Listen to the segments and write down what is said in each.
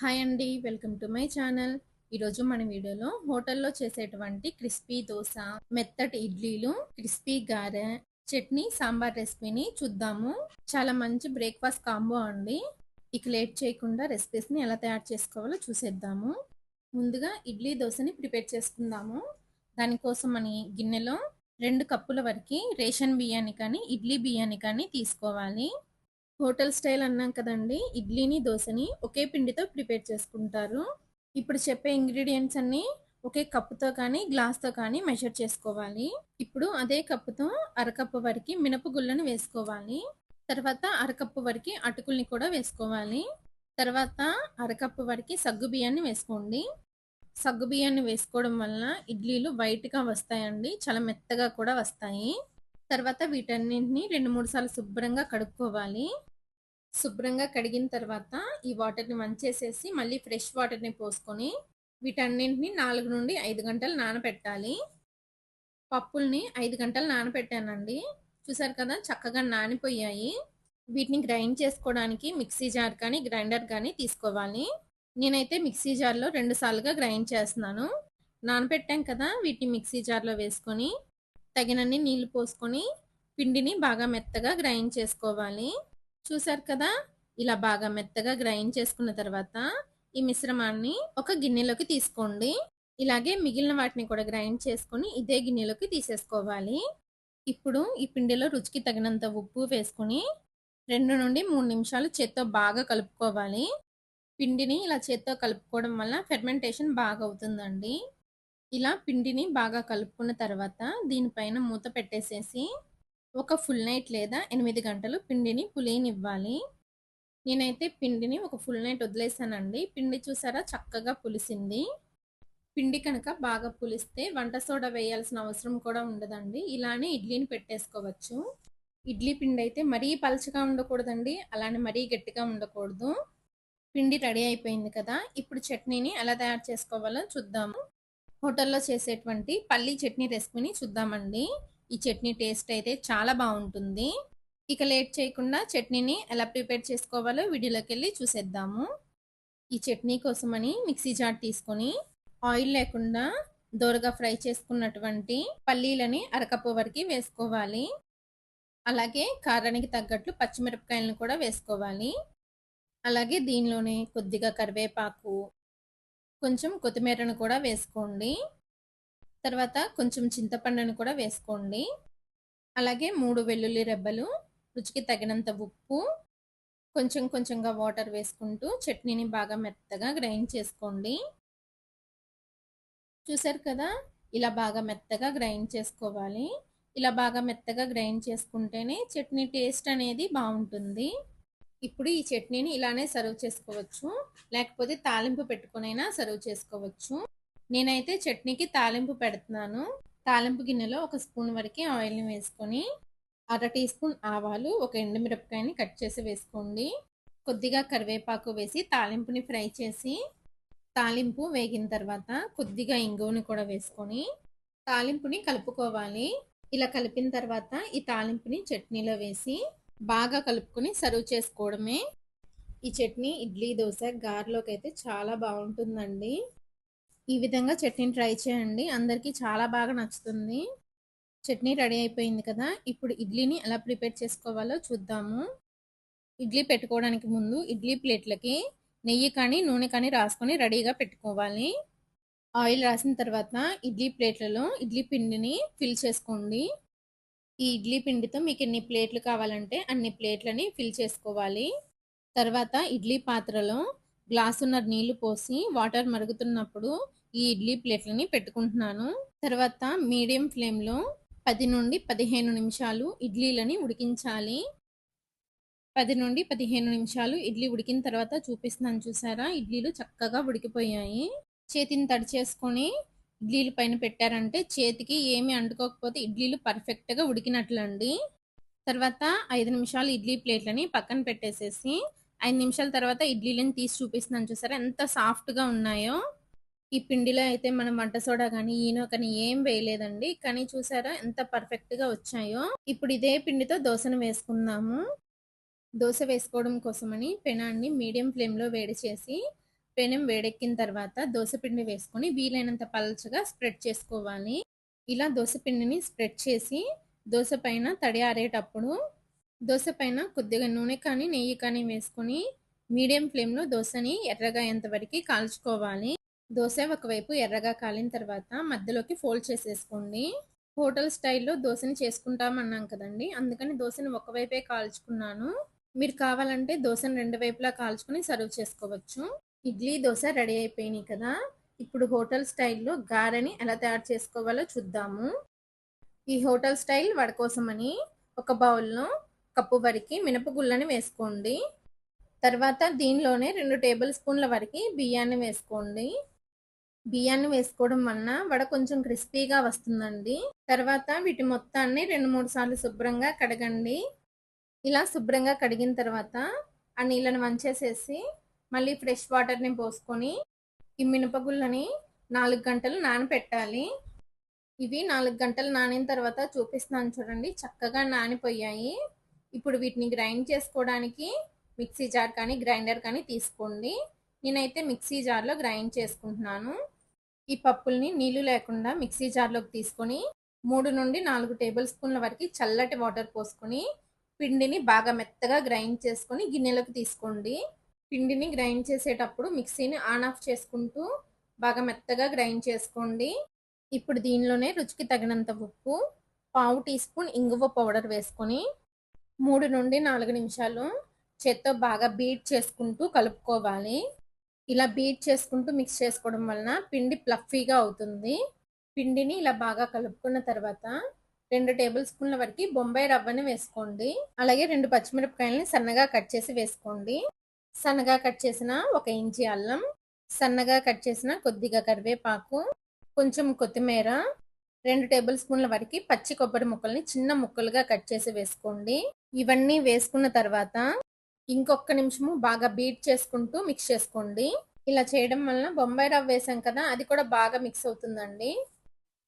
Hi అండి, welcome to my channel. ఈరోజు మన వీడియోలో హోటల్లో చేసేటువంటి క్రిస్పీ దోశ, మెత్తటి ఇడ్లీలు, క్రిస్పీ గారె, చట్నీ, సాంబార్ రెసిపీని చూద్దాము. చాలా మంచి బ్రేక్ఫాస్ట్ కాంబో అండి. ఇక లేట్ చేయకుండా రెసిపీస్ని ఎలా తయారు చేసుకోవాలో చూసేద్దాము. ముందుగా ఇడ్లీ దోశని ప్రిపేర్ చేసుకుందాము. దానికోసం అని గిన్నెలో 2 కప్పుల వరకు రేషన్ బియ్యాన్ని కానీ ఇడ్లీ బియ్యాన్ని కానీ తీసుకోవాలి. హోటల్ స్టైల్ అన్నాం కదండి, ఇడ్లీని దోశని ఒకే పిండితో ప్రిపేర్ చేసుకుంటారు. ఇప్పుడు చెప్పే ఇంగ్రీడియంట్స్ అన్ని ఒకే కప్పుతో కానీ గ్లాస్తో కానీ మెజర్ చేసుకోవాలి. ఇప్పుడు అదే కప్పుతో అరకప్పు వరకు మినపగుళ్ళను వేసుకోవాలి. తర్వాత అరకప్పు వరకు అటుకుల్ని కూడా వేసుకోవాలి. తర్వాత అరకప్పు వరకు సగ్గు బియ్యాన్ని వేసుకోండి. సగ్గు బియ్యాన్ని వేసుకోవడం వల్ల ఇడ్లీలు వైట్గా వస్తాయండి, చాలా మెత్తగా కూడా వస్తాయి. తర్వాత వీటన్నింటినీ 2-3 సార్లు శుభ్రంగా కడుక్కోవాలి. శుభ్రంగా కడిగిన తర్వాత ఈ వాటర్ని వంచేసేసి మళ్ళీ ఫ్రెష్ వాటర్ని పోసుకొని వీటన్నింటిని 4-5 గంటలు నానబెట్టాలి. పప్పుల్ని 5 గంటలు నానబెట్టానండి. చూసారు కదా, చక్కగా నానిపోయాయి. వీటిని గ్రైండ్ చేసుకోవడానికి మిక్సీ జార్ కానీ గ్రైండర్ కానీ తీసుకోవాలి. నేనైతే మిక్సీ జార్లో 2 సార్లుగా గ్రైండ్ చేస్తున్నాను. నానబెట్టాం కదా, వీటిని మిక్సీ జార్లో వేసుకొని తగినన్ని నీళ్లు పోసుకొని పిండిని బాగా మెత్తగా గ్రైండ్ చేసుకోవాలి. చూసారు కదా, ఇలా బాగా మెత్తగా గ్రైండ్ చేసుకున్న తర్వాత ఈ మిశ్రమాన్ని ఒక గిన్నెలోకి తీసుకోండి. ఇలాగే మిగిలిన వాటిని కూడా గ్రైండ్ చేసుకొని ఇదే గిన్నెలోకి తీసేసుకోవాలి. ఇప్పుడు ఈ పిండిలో రుచికి తగినంత ఉప్పు వేసుకొని 2-3 నిమిషాలు చేత్తో బాగా కలుపుకోవాలి. పిండిని ఇలా చేత్తో కలుపుకోవడం వల్ల ఫెర్మెంటేషన్ బాగా అవుతుందండి. ఇలా పిండిని బాగా కలుపుకున్న తర్వాత దీనిపైన మూత పెట్టేసేసి ఒక ఫుల్ నైట్ లేదా 8 గంటలు పిండిని పులియనివ్వాలి. నేనైతే పిండిని ఒక ఫుల్ నైట్ వదిలేసానండి. పిండి చూసారా, చక్కగా పులిసింది. పిండి కనుక బాగా పులిస్తే వంట సోడా వేయాల్సిన అవసరం కూడా ఉండదండి. ఇలానే ఇడ్లీని పెట్టేసుకోవచ్చు. ఇడ్లీ పిండి అయితే మరీ పలచగా ఉండకూడదండి, అలానే మరీ గట్టిగా ఉండకూడదు. పిండి రెడీ అయిపోయింది కదా, ఇప్పుడు చట్నీని ఎలా తయారు చేసుకోవాలో చూద్దాము. హోటల్లో చేసేటువంటి పల్లీ చట్నీ రెసిపీని చూద్దామండి. ఈ చట్నీ టేస్ట్ అయితే చాలా బాగుంటుంది. ఇక లేట్ చేయకుండా చట్నీని ఎలా ప్రిపేర్ చేసుకోవాలో వీడియోలోకి వెళ్ళి చూసేద్దాము. ఈ చట్నీ కోసమని మిక్సీ జార్ తీసుకొని ఆయిల్ లేకుండా దోరగా ఫ్రై చేసుకున్నటువంటి పల్లీలని అరకప్పు వరకు వేసుకోవాలి. అలాగే కారానికి తగ్గట్లు పచ్చిమిరపకాయలను కూడా వేసుకోవాలి. అలాగే దీనిలోనే కొద్దిగా కరివేపాకు, కొంచెం కొత్తిమీరను కూడా వేసుకోండి. తర్వాత కొంచెం చింతపండును కూడా వేసుకోండి. అలాగే 3 వెల్లుల్లి రెబ్బలు, రుచికి తగినంత ఉప్పు, కొంచెం కొంచెంగా వాటర్ వేసుకుంటూ చట్నీని బాగా మెత్తగా గ్రైండ్ చేసుకోండి. చూసారు కదా, ఇలా బాగా మెత్తగా గ్రైండ్ చేసుకోవాలి. ఇలా బాగా మెత్తగా గ్రైండ్ చేసుకుంటేనే చట్నీ టేస్ట్ అనేది బాగుంటుంది. ఇప్పుడు ఈ చట్నీని ఇలానే సర్వ్ చేసుకోవచ్చు, లేకపోతే తాలింపు పెట్టుకునైనా సర్వ్ చేసుకోవచ్చు. నేనైతే చట్నీకి తాలింపు పెడుతున్నాను. తాలింపు గిన్నెలో 1 స్పూన్ వరకు ఆయిల్ని వేసుకొని 1/2 టీ స్పూన్ ఆవాలు, 1 ఎండుమిరపకాయని కట్ చేసి వేసుకోండి. కొద్దిగా కరివేపాకు వేసి తాలింపుని ఫ్రై చేసి, తాలింపు వేగిన తర్వాత కొద్దిగా ఇంగువని కూడా వేసుకొని తాలింపుని కలుపుకోవాలి. ఇలా కలిపిన తర్వాత ఈ తాలింపుని చట్నీలో వేసి బాగా కలుపుకొని సర్వ్ చేసుకోవడమే. ఈ చట్నీ ఇడ్లీ, దోశ, గారెలోకి అయితే చాలా బాగుంటుందండి. ఈ విధంగా చట్నీని ట్రై చేయండి, అందరికీ చాలా బాగా నచ్చుతుంది. చట్నీ రెడీ అయిపోయింది కదా, ఇప్పుడు ఇడ్లీని ఎలా ప్రిపేర్ చేసుకోవాలో చూద్దాము. ఇడ్లీ పెట్టుకోవడానికి ముందు ఇడ్లీ ప్లేట్లకి నెయ్యి కానీ నూనె కానీ రాసుకొని రెడీగా పెట్టుకోవాలి. ఆయిల్ రాసిన తర్వాత ఇడ్లీ ప్లేట్లలో ఇడ్లీ పిండిని ఫిల్ చేసుకోండి. ఈ ఇడ్లీ పిండితో మీకు ఎన్ని ప్లేట్లు కావాలంటే అన్ని ప్లేట్లని ఫిల్ చేసుకోవాలి. తర్వాత ఇడ్లీ పాత్రలో గ్లాసున్నర నీళ్లు పోసి వాటర్ మరుగుతున్నప్పుడు ఈ ఇడ్లీ ప్లేట్లని పెట్టుకుంటున్నాను. తర్వాత మీడియం ఫ్లేమ్లో 10-15 నిమిషాలు ఇడ్లీలని ఉడికించాలి. 10-15 నిమిషాలు ఇడ్లీ ఉడికిన తర్వాత చూపిస్తున్నాను, చూసారా, ఇడ్లీలు చక్కగా ఉడికిపోయాయి. చేతిని తడి చేసుకొని ఇడ్లీలు పైన పెట్టారంటే చేతికి ఏమి అంటుకోకపోతే ఇడ్లీలు పర్ఫెక్ట్గా ఉడికినట్లండి. తర్వాత 5 నిమిషాలు ఇడ్లీ ప్లేట్లని పక్కన పెట్టేసేసి 5 నిమిషాల తర్వాత ఇడ్లీలను తీసి చూపిస్తున్నాను, చూసారా ఎంత సాఫ్ట్గా ఉన్నాయో. ఈ పిండిలో అయితే మనం వంట సోడా కానీ ఈనో కానీ ఏం వేయలేదండి, కానీ చూసారా ఎంత పర్ఫెక్ట్గా వచ్చాయో. ఇప్పుడు ఇదే పిండితో దోశను వేసుకుందాము. దోశ వేసుకోవడం కోసమని పెనాన్ని మీడియం ఫ్లేమ్లో వేడి చేసి పెనం వేడెక్కిన తర్వాత దోస పిండి వేసుకొని వీలైనంత పల్చగా స్ప్రెడ్ చేసుకోవాలి. ఇలా దోస పిండిని స్ప్రెడ్ చేసి దోస పైన తడి ఆరేటప్పుడు దోస పైన కొద్దిగా నూనె కానీ నెయ్యి కానీ వేసుకొని మీడియం ఫ్లేమ్లో దోసని ఎర్రగా అయ్యేంత వరకు కాల్చుకోవాలి. దోస ఒకవైపు ఎర్రగా కాలిన తర్వాత మధ్యలోకి ఫోల్డ్ చేసేసుకోండి. హోటల్ స్టైల్లో దోసని చేసుకుంటామన్నాం కదండి, అందుకని దోసని ఒకవైపే కాల్చుకున్నాను. మీరు కావాలంటే దోసని రెండు వైపులా కాల్చుకొని సర్వ్ చేసుకోవచ్చు. ఇడ్లీ దోస రెడీ అయిపోయినాయి కదా. ఇప్పుడు హోటల్ స్టైల్లో గారెని ఎలా తయారు చేసుకోవాలో చూద్దాము. ఈ హోటల్ స్టైల్ వడ కోసమని ఒక బౌల్లో కప్పు వరకు మినపగుళ్ళని వేసుకోండి. తర్వాత దీనిలోనే 2 టేబుల్ స్పూన్ల వరకు బియ్యాన్ని వేసుకోండి. బియ్యాన్ని వేసుకోవడం వలన వడ కొంచెం క్రిస్పీగా వస్తుందండి. తర్వాత వీటి మొత్తాన్ని 2-3 సార్లు శుభ్రంగా కడగండి. ఇలా శుభ్రంగా కడిగిన తర్వాత ఆ నీళ్ళని వంచేసేసి మళ్ళీ ఫ్రెష్ వాటర్ని పోసుకొని ఈ మినపగుళ్ళని 4 గంటలు నానపెట్టాలి. ఇవి 4 గంటలు నానిన తర్వాత చూపిస్తున్నాను చూడండి, చక్కగా నానిపోయాయి. ఇప్పుడు వీటిని గ్రైండ్ చేసుకోవడానికి మిక్సీ జార్ కానీ గ్రైండర్ కానీ తీసుకోండి. నేనైతే మిక్సీ జార్లో గ్రైండ్ చేసుకుంటున్నాను. ఈ పప్పుల్ని నీళ్లు లేకుండా మిక్సీ జార్లోకి తీసుకొని 3-4 టేబుల్ స్పూన్ల వరకు చల్లటి వాటర్ పోసుకొని పిండిని బాగా మెత్తగా గ్రైండ్ చేసుకొని గిన్నెలోకి తీసుకోండి. పిండిని గ్రైండ్ చేసేటప్పుడు మిక్సీని ఆన్ ఆఫ్ చేసుకుంటూ బాగా మెత్తగా గ్రైండ్ చేసుకోండి. ఇప్పుడు దీనిలోనే రుచికి తగినంత ఉప్పు, పావు టీ స్పూన్ ఇంగువ పౌడర్ వేసుకొని 3-4 నిమిషాలు చేత్తో బాగా బీట్ చేసుకుంటూ కలుపుకోవాలి. ఇలా బీట్ చేసుకుంటూ మిక్స్ చేసుకోవడం వలన పిండి ప్లఫీగా అవుతుంది. పిండిని ఇలా బాగా కలుపుకున్న తర్వాత 2 టేబుల్ స్పూన్ల వరకు బొంబాయి రవ్వని వేసుకోండి. అలాగే 2 పచ్చిమిరపకాయలని సన్నగా కట్ చేసి వేసుకోండి. సన్నగా కట్ చేసిన 1 ఇంచి అల్లం, సన్నగా కట్ చేసిన కొద్దిగా కరివేపాకు, కొంచెం కొత్తిమీర, 2 టేబుల్ స్పూన్ల వరకు పచ్చి కొబ్బరి ముక్కల్ని చిన్న ముక్కలుగా కట్ చేసి వేసుకోండి. ఇవన్నీ వేసుకున్న తర్వాత ఇంకొక నిమిషము బాగా బీట్ చేసుకుంటూ మిక్స్ చేసుకోండి. ఇలా చేయడం వలన బొంబాయి రవ్వ వేసాం కదా, అది కూడా బాగా మిక్స్ అవుతుందండి.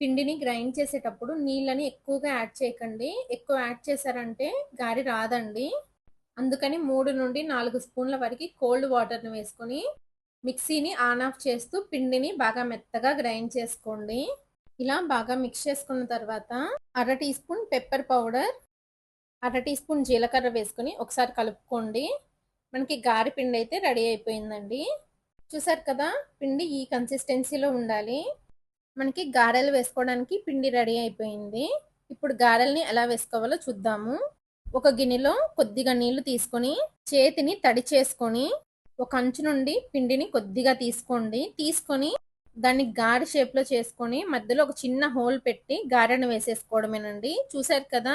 పిండిని గ్రైండ్ చేసేటప్పుడు నీళ్ళని ఎక్కువగా యాడ్ చేయకండి. ఎక్కువ యాడ్ చేశారంటే గారి రాదండి. అందుకని 3-4 స్పూన్ల వరకు కోల్డ్ వాటర్ని వేసుకొని మిక్సీని ఆన్ ఆఫ్ చేస్తూ పిండిని బాగా మెత్తగా గ్రైండ్ చేసుకోండి. ఇలా బాగా మిక్స్ చేసుకున్న తర్వాత 1/2 teaspoon pepper powder, 1/2 teaspoon జీలకర్ర వేసుకొని ఒకసారి కలుపుకోండి. మనకి గారి పిండి అయితే రెడీ అయిపోయిందండి. చూసారు కదా, పిండి ఈ కన్సిస్టెన్సీలో ఉండాలి. మనకి గారెలు వేసుకోవడానికి పిండి రెడీ అయిపోయింది. ఇప్పుడు గారెల్ని ఎలా వేసుకోవాలో చూద్దాము. ఒక గిన్నెలో కొద్దిగా నీళ్లు తీసుకొని చేతిని తడి చేసుకొని ఒక అంచు నుండి పిండిని కొద్దిగా తీసుకొని దాన్ని గారె షేప్లో చేసుకొని మధ్యలో ఒక చిన్న హోల్ పెట్టి గారెను వేసేసుకోవడమేనండి. చూసారు కదా,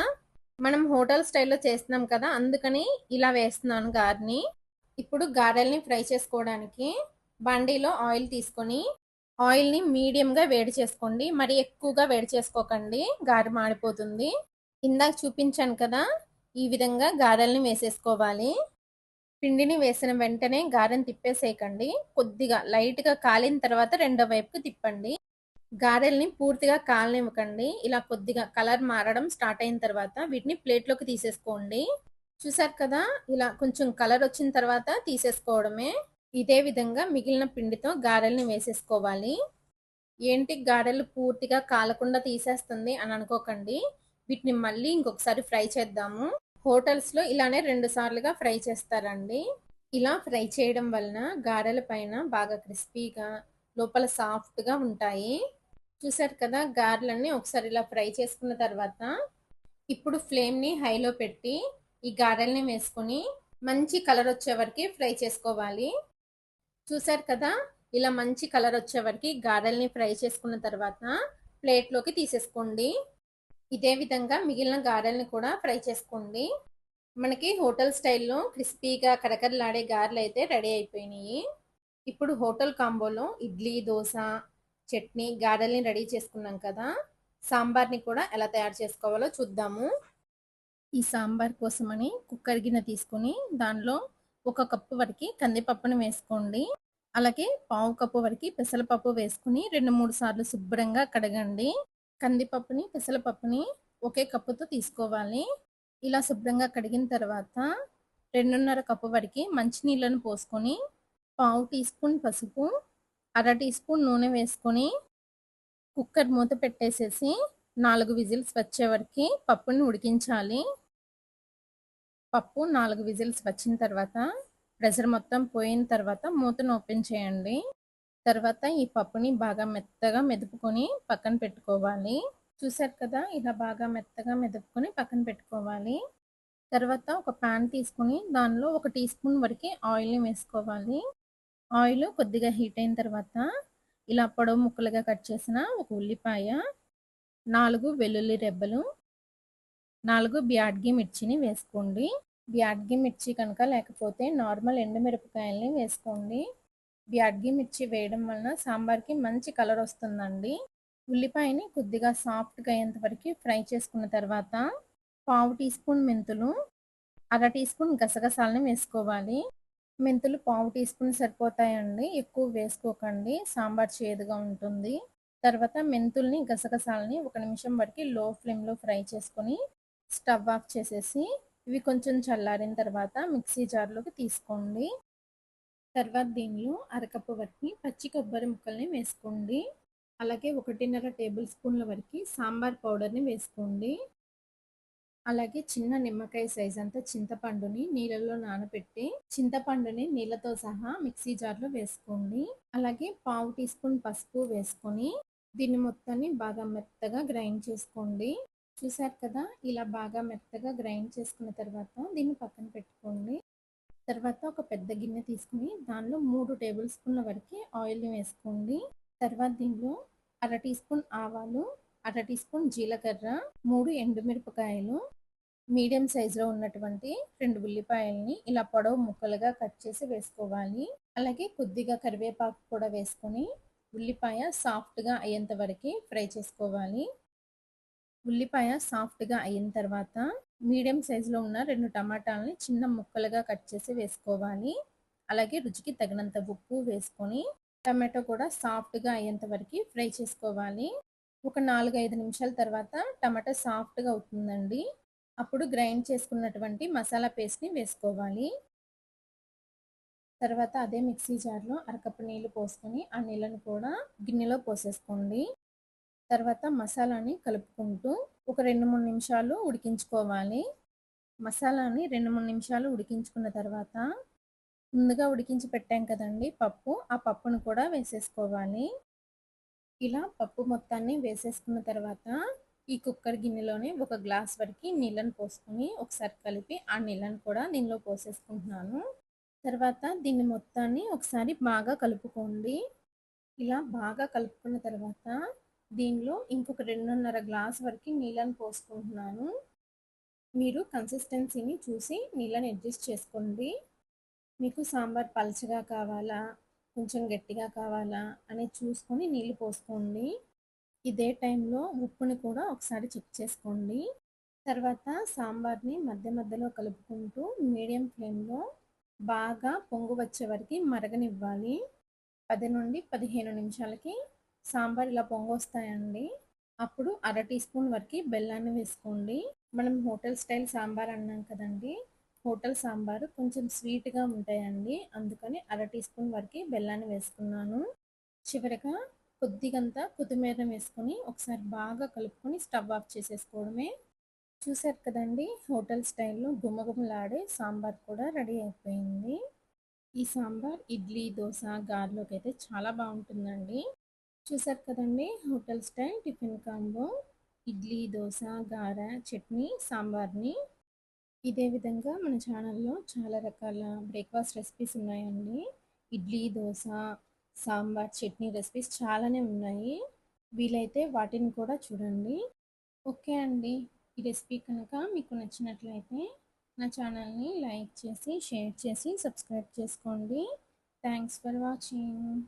మనం హోటల్ స్టైల్లో చేస్తున్నాం కదా, అందుకని ఇలా వేస్తున్నాను గారెని. ఇప్పుడు గారెల్ని ఫ్రై చేసుకోవడానికి బండిలో ఆయిల్ తీసుకొని ఆయిల్ని మీడియంగా వేడి చేసుకోండి. మరి ఎక్కువగా వేడి చేసుకోకండి, గారె మాడిపోతుంది. ఇందాక చూపించాను కదా, ఈ విధంగా గారెల్ని వేసేసుకోవాలి. పిండిని వేసిన వెంటనే గారెని తిప్పేసేయకండి. కొద్దిగా లైట్గా కాలిన తర్వాత రెండో వైపుకి తిప్పండి. గారెల్ని పూర్తిగా కాలనివ్వకండి. ఇలా కొద్దిగా కలర్ మారడం స్టార్ట్ అయిన తర్వాత వీటిని ప్లేట్లోకి తీసేసుకోండి. చూసారు కదా, ఇలా కొంచెం కలర్ వచ్చిన తర్వాత తీసేసుకోవడమే. ఇదే విధంగా మిగిలిన పిండితో గారెల్ని వేసేసుకోవాలి. ఏంటి గారెలు పూర్తిగా కాలకుండా తీసేస్తుంది అని అనుకోకండి. వీటిని మళ్ళీ ఇంకొకసారి ఫ్రై చేద్దాము. హోటల్స్లో ఇలానే 2 సార్లుగా ఫ్రై చేస్తారండి. ఇలా ఫ్రై చేయడం వలన గారెల పైన బాగా క్రిస్పీగా లోపల సాఫ్ట్గా ఉంటాయి. చూసారు కదా, గారెలన్నీ ఒకసారి ఇలా ఫ్రై చేసుకున్న తర్వాత ఇప్పుడు ఫ్లేమ్ని హైలో పెట్టి ఈ గారెల్ని వేసుకొని మంచి కలర్ వచ్చే వరకు ఫ్రై చేసుకోవాలి. చూసారు కదా, ఇలా మంచి కలర్ వచ్చే వరకు గారెల్ని ఫ్రై చేసుకున్న తర్వాత ప్లేట్లోకి తీసేసుకోండి. ఇదే విధంగా మిగిలిన గారెల్ని కూడా ఫ్రై చేసుకోండి. మనకి హోటల్ స్టైల్లో క్రిస్పీగా కరకరలాడే గారెలు అయితే రెడీ అయిపోయినాయి. ఇప్పుడు హోటల్ కాంబోలో ఇడ్లీ, దోశ, చట్నీ, గారెల్ని రెడీ చేసుకున్నాం కదా, సాంబార్ని కూడా ఎలా తయారు చేసుకోవాలో చూద్దాము. ఈ సాంబార్ కోసమని కుక్కర్ గిన్నె తీసుకొని దానిలో 1 కప్పు వరకు కందిపప్పును వేసుకోండి. అలాగే పావు కప్పు వరకు పెసరపప్పు వేసుకుని 2-3 సార్లు శుభ్రంగా కడగండి. కందిపప్పుని పెసరపప్పుని ఒకే కప్పుతో తీసుకోవాలి. ఇలా శుభ్రంగా కడిగిన తర్వాత 2.5 కప్పు వరకు మంచినీళ్ళను పోసుకొని పావు టీ స్పూన్ పసుపు, అర టీ స్పూన్ నూనె వేసుకొని కుక్కర్ మూత పెట్టేసేసి 4 విజిల్స్ వచ్చే వరకు పప్పుని ఉడికించాలి. పప్పు 4 విజిల్స్ వచ్చిన తర్వాత ప్రెషర్ మొత్తం పోయిన తర్వాత మూతను ఓపెన్ చేయండి. తర్వాత ఈ పప్పుని బాగా మెత్తగా మెదుపుకొని పక్కన పెట్టుకోవాలి. చూసారు కదా, ఇలా బాగా మెత్తగా మెదుపుకొని పక్కన పెట్టుకోవాలి. తర్వాత ఒక పాన్ తీసుకొని దానిలో 1 టీ స్పూన్ వరకు ఆయిల్ని వేసుకోవాలి. ఆయిల్ కొద్దిగా హీట్ అయిన తర్వాత ఇలా పొడవు ముక్కలుగా కట్ చేసిన ఒక ఉల్లిపాయ, 4 వెల్లుల్లి రెబ్బలు, 4 బ్యాడ్గి మిర్చిని వేసుకోండి. బ్యాడ్గి మిర్చి కనుక లేకపోతే నార్మల్ ఎండుమిరపకాయల్ని వేసుకోండి. బ్యాడ్గి మిర్చి వేయడం వలన సాంబార్కి మంచి కలర్ వస్తుందండి. ఉల్లిపాయని కొద్దిగా సాఫ్ట్గా అయ్యేంత వరకు ఫ్రై చేసుకున్న తర్వాత పావు టీ స్పూన్ మెంతులు, అర టీ స్పూన్ గసగసాలని వేసుకోవాలి. మెంతులు పావు టీ స్పూన్ సరిపోతాయండి, ఎక్కువ వేసుకోకండి, సాంబార్ చేదుగా ఉంటుంది. తర్వాత మెంతుల్ని గసగసాలని 1 నిమిషం వరకు లో ఫ్లేమ్లో ఫ్రై చేసుకొని స్టవ్ ఆఫ్ చేసేసి ఇవి కొంచెం చల్లారిన తర్వాత మిక్సీ జార్లోకి తీసుకోండి. తర్వాత దీనిలో అరకప్పు వరకు పచ్చి కొబ్బరి ముక్కల్ని వేసుకోండి. అలాగే 1.5 టేబుల్ స్పూన్ల వరకు సాంబార్ పౌడర్ని వేసుకోండి. అలాగే చిన్న నిమ్మకాయ సైజ్ అంత చింతపండుని నీళ్ళలో నానబెట్టి చింతపండుని నీళ్ళతో సహా మిక్సీ జార్లో వేసుకోండి. అలాగే పావు టీ స్పూన్ పసుపు వేసుకొని దీన్ని మొత్తాన్ని బాగా మెత్తగా గ్రైండ్ చేసుకోండి. చూసారు కదా, ఇలా బాగా మెత్తగా గ్రైండ్ చేసుకున్న తర్వాత దీన్ని పక్కన పెట్టుకోండి. తర్వాత ఒక పెద్ద గిన్నె తీసుకుని దానిలో 3 టేబుల్ స్పూన్ల వరకు ఆయిల్ని వేసుకోండి. తర్వాత దీనిలో అర టీ స్పూన్ ఆవాలు, అర టీ స్పూన్ జీలకర్ర, 3 ఎండుమిరపకాయలు, మీడియం సైజులో ఉన్నటువంటి 2 ఉల్లిపాయల్ని ఇలా పొడవు ముక్కలుగా కట్ చేసి వేసుకోవాలి. అలాగే కొద్దిగా కరివేపాకు కూడా వేసుకొని ఉల్లిపాయ సాఫ్ట్గా అయ్యేంత వరకు ఫ్రై చేసుకోవాలి. ఉల్లిపాయ సాఫ్ట్గా అయిన తర్వాత మీడియం సైజులో ఉన్న 2 టమాటాలని చిన్న ముక్కలుగా కట్ చేసి వేసుకోవాలి. అలాగే రుచికి తగినంత ఉప్పు వేసుకొని టమాటో కూడా సాఫ్ట్గా అయ్యేంత వరకు ఫ్రై చేసుకోవాలి. ఒక 4-5 నిమిషాల తర్వాత టమాటా సాఫ్ట్గా అవుతుందండి. అప్పుడు గ్రైండ్ చేసుకున్నటువంటి మసాలా పేస్ట్ని వేసుకోవాలి. తర్వాత అదే మిక్సీ జార్లో అరకప్పు నీళ్లు పోసుకొని ఆ నీళ్ళను కూడా గిన్నెలో పోసేసుకోండి. తర్వాత మసాలాని కలుపుకుంటూ ఒక 2-3 నిమిషాలు ఉడికించుకోవాలి. మసాలాని 2-3 నిమిషాలు ఉడికించుకున్న తర్వాత ముందుగా ఉడికించి పెట్టాం కదండి పప్పు, ఆ పప్పును కూడా వేసేసుకోవాలి. ఇలా పప్పు మొత్తాన్ని వేసేసుకున్న తర్వాత ఈ కుక్కర్ గిన్నెలోనే 1 గ్లాస్ వరకు నీళ్ళని పోసుకొని ఒకసారి కలిపి ఆ నీళ్ళని కూడా దీనిలో పోసేసుకుంటున్నాను. తర్వాత దీన్ని మొత్తాన్ని ఒకసారి బాగా కలుపుకోండి. ఇలా బాగా కలుపుకున్న తర్వాత దీనిలో ఇంకొక 2.5 గ్లాస్ వరకు నీళ్ళని పోసుకుంటున్నాను. మీరు కన్సిస్టెన్సీని చూసి నీళ్ళని అడ్జస్ట్ చేసుకోండి. మీకు సాంబార్ పలచగా కావాలా, కొంచెం గట్టిగా కావాలా అనేది చూసుకొని నీళ్ళు పోసుకోండి. ఇదే టైంలో ఉప్పుని కూడా ఒకసారి చెక్ చేసుకోండి. తర్వాత సాంబార్ని మధ్య మధ్యలో కలుపుకుంటూ మీడియం ఫ్లేమ్లో బాగా పొంగు వచ్చే వరకు మరగనివ్వాలి. 10-15 నిమిషాలకి సాంబార్ ఇలా పొంగొస్తాయండి. అప్పుడు అర టీ స్పూన్ వరకు బెల్లాన్ని వేసుకోండి. మనం హోటల్ స్టైల్ సాంబార్ అన్నాం కదండి, హోటల్ సాంబారు కొంచెం స్వీట్గా ఉంటాయండి, అందుకని అర టీ స్పూన్ వరకు బెల్లాన్ని వేసుకున్నాను. చివరగా కొద్దిగంత కొత్తిమీర వేసుకొని ఒకసారి బాగా కలుపుకొని స్టవ్ ఆఫ్ చేసేసుకోవడమే. చూసారు కదండి, హోటల్ స్టైల్లో గుమగుమలాడే సాంబార్ కూడా రెడీ అయిపోయింది. ఈ సాంబార్ ఇడ్లీ, దోశ, గారెలోకి అయితే చాలా బాగుంటుందండి. చూసారు కదండి, hotel style tiffin combo idli, dosa, గారె, చట్నీ, సాంబార్ని. ఇదే విధంగా మన ఛానల్లో చాలా రకాల బ్రేక్ఫాస్ట్ రెసిపీస్ ఉన్నాయండి. ఇడ్లీ, దోశ, సాంబార్, చట్నీ రెసిపీస్ చాలానే ఉన్నాయి. వీలైతే వాటిని కూడా చూడండి. ఓకే అండి, ఈ రెసిపీ కనుక మీకు నచ్చినట్లయితే నా ఛానల్ని లైక్ చేసి, షేర్ చేసి, సబ్స్క్రైబ్ చేసుకోండి. Thanks for watching.